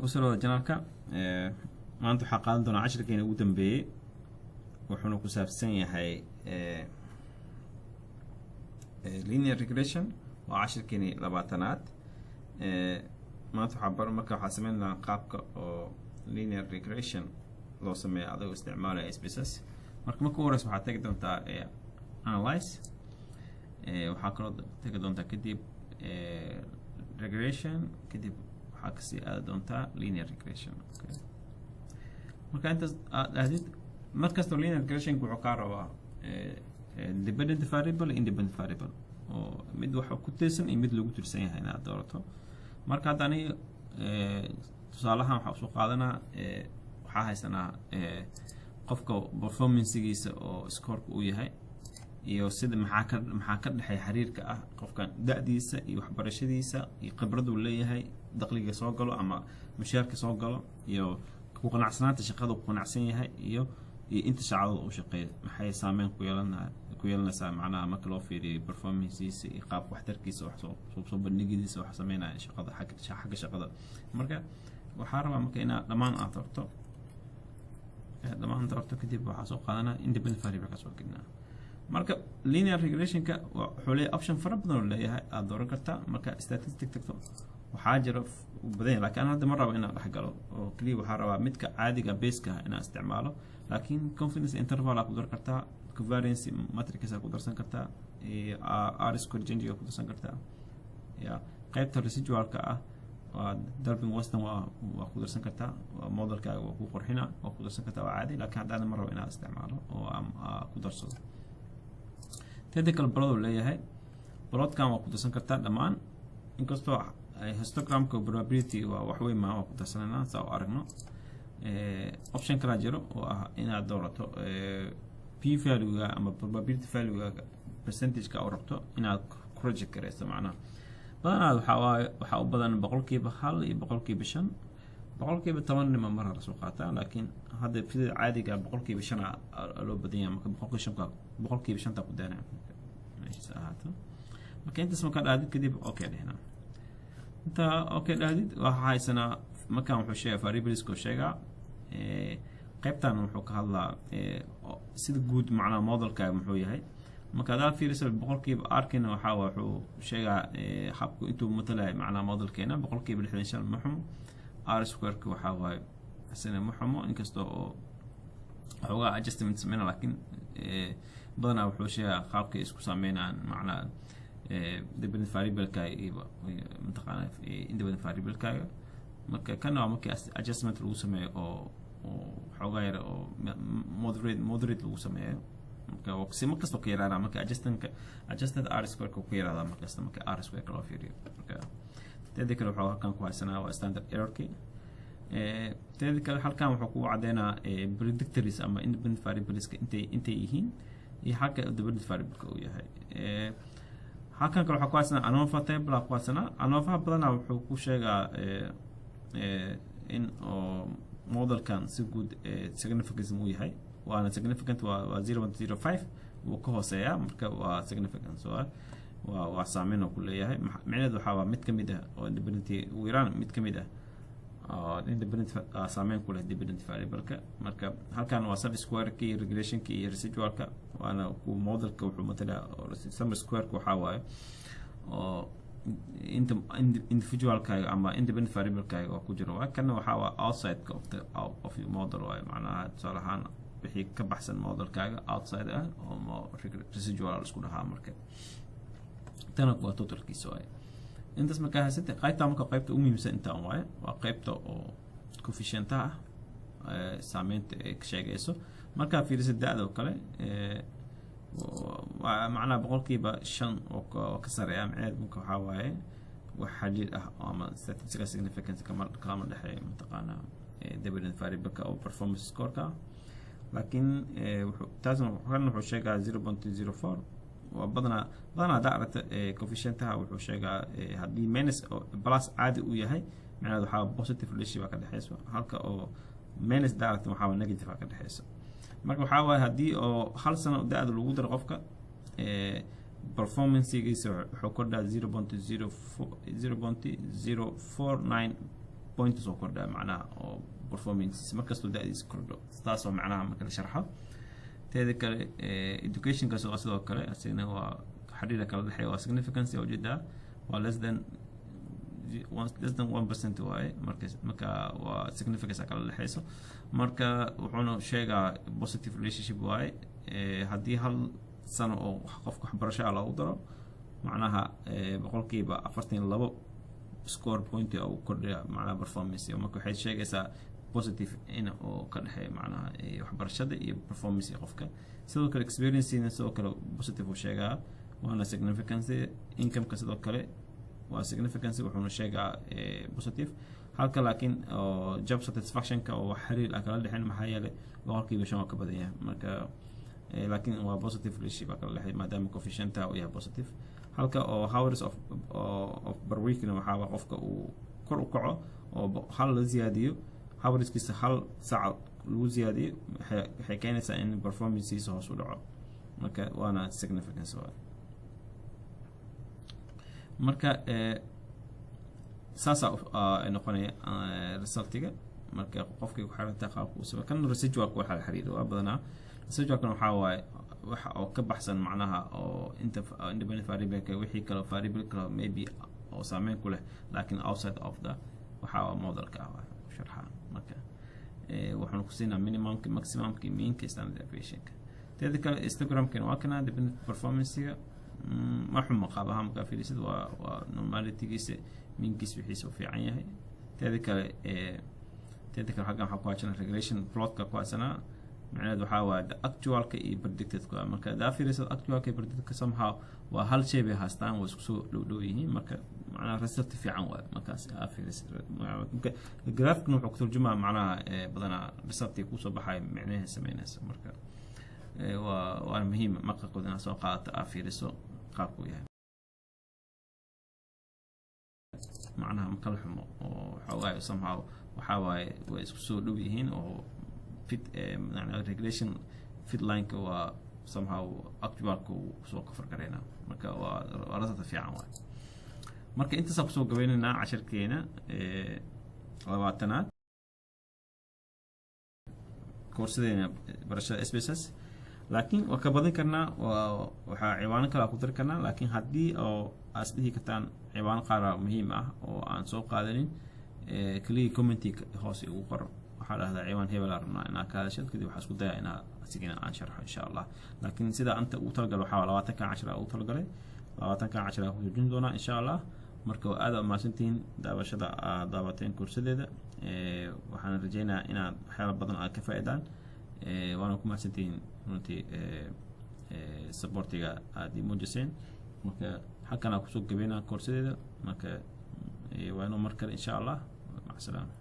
وصلوا جنالك ما أنتو حقان دون 10 كين ودن بي وحنو كسابسين هاي linear regression و10 كين لباتنات ما أنتو حبر مركا حاسمين قابك linear regression لو سمي عدو استعمال SPSS مركا مكورس waxaa tegi doontaa analyze waxaa kaloo tegi doontaa kadib regression kadib waxaa kasii aadi doontaa linear regression marka intaas aad aadid markasta linear regression wuxuu kaa rabaa dependent variable independent variable oo mid waxa ku tirsan iyo mid lagu tirsan yahay inaad doorato marka hadda aniga tusaalahan waxaa soo qaadanaa waxaa haysanaa qofka performance-giisa oo score uu yahay iyo sida maxaa ka dhaxay xiriirka ah qofkan da'diisa iyo waxbarashadiisa iyo khibradu leeyahay dakhliga soo galo ama mushaarka soo galo iyo ku qanacsanaanta shaqada ku qanacsan yahay iyo inta saacado uu shaqeeyo maxay saameyn ku yeelanaysaa macnaha marka loo fiiriyo performance-giisa iyo qaab waxtarkiisa wax soo bandhigidiisa wax sameynaya shaqada xagga shaqada marka waxaa rabaa marka inaad dhammaan aad doorto kadib waxaa soo qaadanaa independent variable ka soo gelinaa marka linear regression ka wuxuu leeyahay option fara badan oo leeyahay aad dooran kartaa marka statistic tagto waxaa jira badan laakiin hadda ma rabo inaan dhex galo oo kaliya waxaa rabaa midka caadiga base-ka inaan isticmaalo laakiin confidence interval aad ku dar kartaa covariance matrix aad ku darsan kartaa r square change aad ku darsan kartaa qaybta residual-ka ah dalbing western waa ku darsan kartaa modelkaaga waa ku qurxina waa ku darsan kartaa waa caadi laakiin hadda ma rabo inaan isticmaalo oo ku darsado technical plot leeyahay plotkan waa ku darsan kartaa dhammaan inkastoo histogramka probability waa wax weyn ma waa ku darsanayna saa u aragno option kala jiro oo ah inaad doorato p value-ga ama probability value-ga percentage-ka oo rabto inaad ku project gareyso macnaha badanaa waxaa u badan 1% iyo 5% 10% nima mar la soo qaataa laakiin hadda sida caadiga 5% loo badan yahay marka 5% ku daana meesha saahato marka intaas marka dhaadid kadib okay dhehna inta okay dhaadid waxa haysanaa marka wuxuu sheegay variables ko sheegaa qaybtan wuxuu ka hadlaa sida guud macnaha modelka muxuu yahay marka aad fiiriso 1% arkina waxa wuxuu sheegaa habku intuu matalaay macnaha modelkeena 65% muxum r square-ka waxa waaye asana muxumo inkastoo oo xogaa adjustment sameeyna laakiin badanaa wuxuu sheegaa qaabka isku sameeyaan macnaha dependent variable-ka iyo mintaqana independent variable-ka marka kana marka adjustment lagu sameeyo oo xogaa yar oo moderate lagu sameeyo marka waqti markasta ka yaraana marka adjusted r square ku yaraada markasta marka r square loo fiiriyo marka teeda kale waxa halkan ku haysanaa waa standard error key teeda kale halkan wuxuu ku cadeynaa predictors ama independent variables intay yihiin iyo halka dependent variable uu yahay halkan kale waxa ku haysanaa ANOVA table ku haysanaa ANOVA badanaa wuxuu ku sheegaa in modelkan si guud significance uu yahay waana significant waa 0.05 uu ka hooseeyaa marka waa significance waa saameyn ku leeyahay macnaheedu waxa mid kamid ah oo independent wiiraan mid kamid ah independent saameyn ku leh dependent variable-ka marka halkan waa sum square-ka iyo regression-ka iyo residual-ka waana ku modelka wuxuu matalaa sum square-ka waxa waaye oo individual-ka ama independent variable-ka oo ku jiro kana waxa waa outside-ka of the model waaye macnaha tusaalahaan wixii ka baxsan modelkaaga outside ah oo residual isku dhahaa marka tana waa totalkiisa waaye intaas marka haysatay qaybta ugu muhiimsan inta waaye waa qaybta oo coefficient-ah saameynta ay ka sheegayso marka fiiriso da'da oo kale waa macnaha 5% oo ka sareeya macnaheedu waxa waaye wax xiriir ah ama statistical significance kama dhaxeeyo mintaqana dependent variable-ka oo performance score-ka laakiin wuxuu sheegaa 0.04 waa badanaa daarata coefficient-ha wuxuu sheegaa haddii minus plus caadi uu yahay macnaheedu waxaa positive ratio ka dhaxayso halka oo minus daarata waxaa negative ka dhaxayso marka waxaa waaye haddii oo hal sano da'da lagu daro qofka performance-giisa wuxuu kordhaa 0.04 points oo kordha macnaha oo performance markastoo da'diisa kordho taas oo macnaha marka la sharxo teeda kale education kaas oo sidoo kale asina waa xiriirka kala dhaxeeya waa significance oo jeeda waa less than 1% waaye marka waa significance kala dhaxeyso marka wuxuuna sheegaa positive relationship waaye haddii hal sano oo qofka waxbarasho loogu daro macnaha boqolkiiba 42 score point oo kordhiya macnaha performance marka waxay sheegaysaa positive in oo ka dhaxeeya macnaha waxbarashada iyo performance qofka sidoo kale experience sidoo kale positive uu sheegaa waana significance income ka sidoo kale waa significance wuxuuna sheegaa positive halka laakiin job satisfaction ka oo xiriir kala dhaxeyn maxaa yeelay boqolkiiba 5 ka badan yahay marka laakiin waa positive relationship kala dhaxeey maadaama coefficient uu yahay positive halka oo hours of per week waxa qofka uu kor u kaco oo hal la ziyaadiyo hourskiisa hal saac lagu ziyaadiyo waxay keenaysaa in performance hoos u dhaco marka waana significance marka saasa noqonaya resultiga marka qofkii ku xiranta qaabku soo kan residual ku waxa xiriir waa badanaa residual kan waxa waxa oo ka baxsan macnaha oo independent variable ka wixii kale variable kale maybe oo saameyn ku leh laakiin outside of the waxa model ka ah sharxa marka waxaan ku siinaa minimum ki maximum ki mean ki standard deviation teeda kale histogram kan waa kana dependent performance ما حمق قابها مكافيل سد ونورماليتي جيس من جيس بحيث وفي عينه تذكر حاجة حقوقنا regulation plot كقواسنا معناه دحاوى actual كي predicted كوا مركا دافي رسل actual كي predicted somehow وهل شيء بهاستان وسكسو لودويه مركا معناه رسلت في عنوان مكاس دافي رسل الجراف نوع أكثر جمع معناه بدنا رسلت يكوسو بحاي معناه سمينا مركا وأنا مهم مركا قدنا سوقات دافي رسل قابو يعني معناها مكلحهم وحواي somehow وحواي وسكسو لودويهين أو fit يعني regulation fit line كوا somehow actual كوا سوق فرقرينا مركا ورثة في عوان مركا أنت سوق جويننا 10 كينا لواتنات كورسين برشة SPSS لكن وكبدين كنا وحيوان كلا قدر كنا لكن هدي أو أصله كتان حيوان قارة مهمة أو عن سوق قادرين كلي كومنتي هوسي وقر حال هذا حيوان هي ولا رنا أنا كاشل كذي وحسب ده أنا سجينا عن شرح إن شاء الله لكن سيدا أنت وتلقى وحاول لواتك 10 أو تلقى لواتك 10 هو جندونا إن شاء الله مركو هذا ما سنتين دابا شدا دابتين كورس ده وحنا رجينا إن حيل بدن كفائدان وانا كما سنتين نتي سبورتيغا دي موجسين مركا حكنا كسوق بينا كورس ده مركا وانا مركل إن شاء الله مع السلامة.